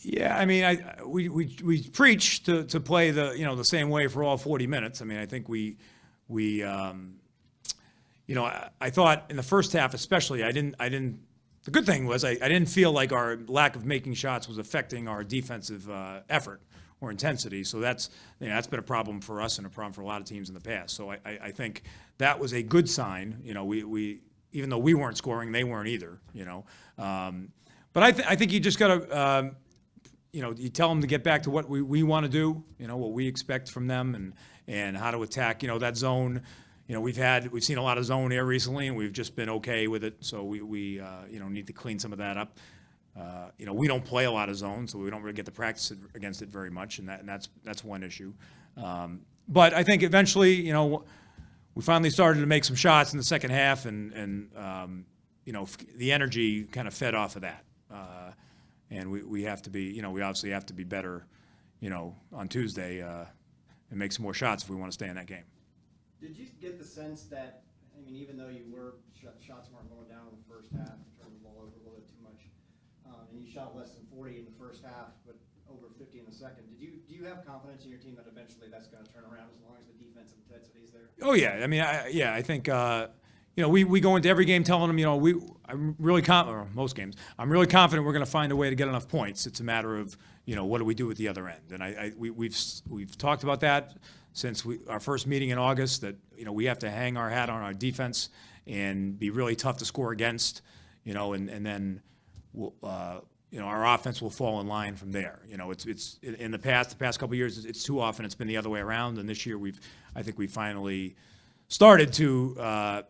Yeah, I mean, we preach to play the same way for all 40 minutes. I mean, I think we I thought in the first half especially, I didn't. The good thing was I didn't feel like our lack of making shots was affecting our defensive effort or intensity. So that's been a problem for us and a problem for a lot of teams in the past. So I think that was a good sign. We even though we weren't scoring, they weren't either. But I think you just got to. You tell them to get back to what we want to do, what we expect from them and how to attack, that zone. We've seen a lot of zone here recently, and we've just been okay with it. So we need to clean some of that up. We don't play a lot of zone, so we don't really get to practice against it very much, and that's one issue. But I think eventually, we finally started to make some shots in the second half, and the energy kind of fed off of that. And we have to be, we obviously have to be better, on Tuesday and make some more shots if we want to stay in that game. Did you get the sense that, even though you shots weren't going down in the first half, you turned the ball over a little bit too much, and you shot less than 40 in the first half, but over 50 in the second, do you have confidence in your team that eventually that's going to turn around as long as the defensive intensity is there? Oh, yeah. I think we go into every game telling them, I'm really confident, or most games, I'm really confident we're going to find a way to get enough points. It's a matter of, what do we do at the other end? And we've talked about that since our first meeting in August, that, we have to hang our hat on our defense and be really tough to score against, and then we'll, our offense will fall in line from there. It's in the past couple of years, it's too often it's been the other way around. And this year I think we finally started to,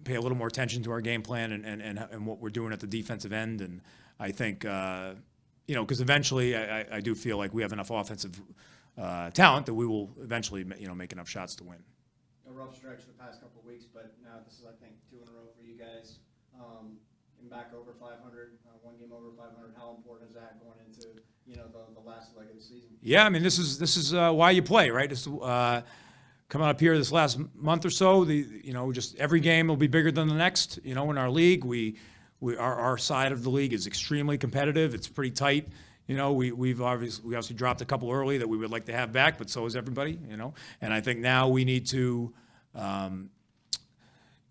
pay a little more attention to our game plan and what we're doing at the defensive end. And I think, because eventually I do feel like we have enough offensive talent that we will eventually, make enough shots to win. A rough stretch the past couple of weeks, but now this is, I think, 2 in a row for you guys. Getting back over 500, one game over 500. How important is that going into, the last leg of the season? Yeah, this is why you play, right? Coming up here this last month or so, just every game will be bigger than the next. In our league, our side of the league is extremely competitive. It's pretty tight. We obviously dropped a couple early that we would like to have back, but so is everybody. And I think now we need to,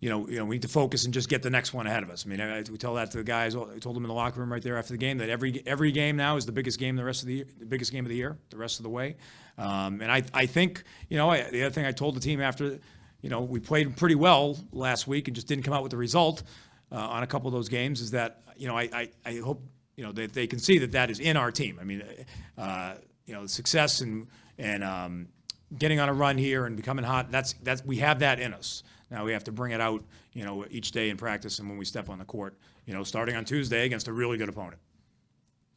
we need to focus and just get the next one ahead of us. We tell that to the guys. I told them in the locker room right there after the game that every game now is the biggest game the biggest game of the year, the rest of the way. And I think, the other thing I told the team after, we played pretty well last week and just didn't come out with the result on a couple of those games is that, I hope, that they can see that is in our team. Success and getting on a run here and becoming hot, that's we have that in us. Now we have to bring it out, each day in practice and when we step on the court, starting on Tuesday against a really good opponent.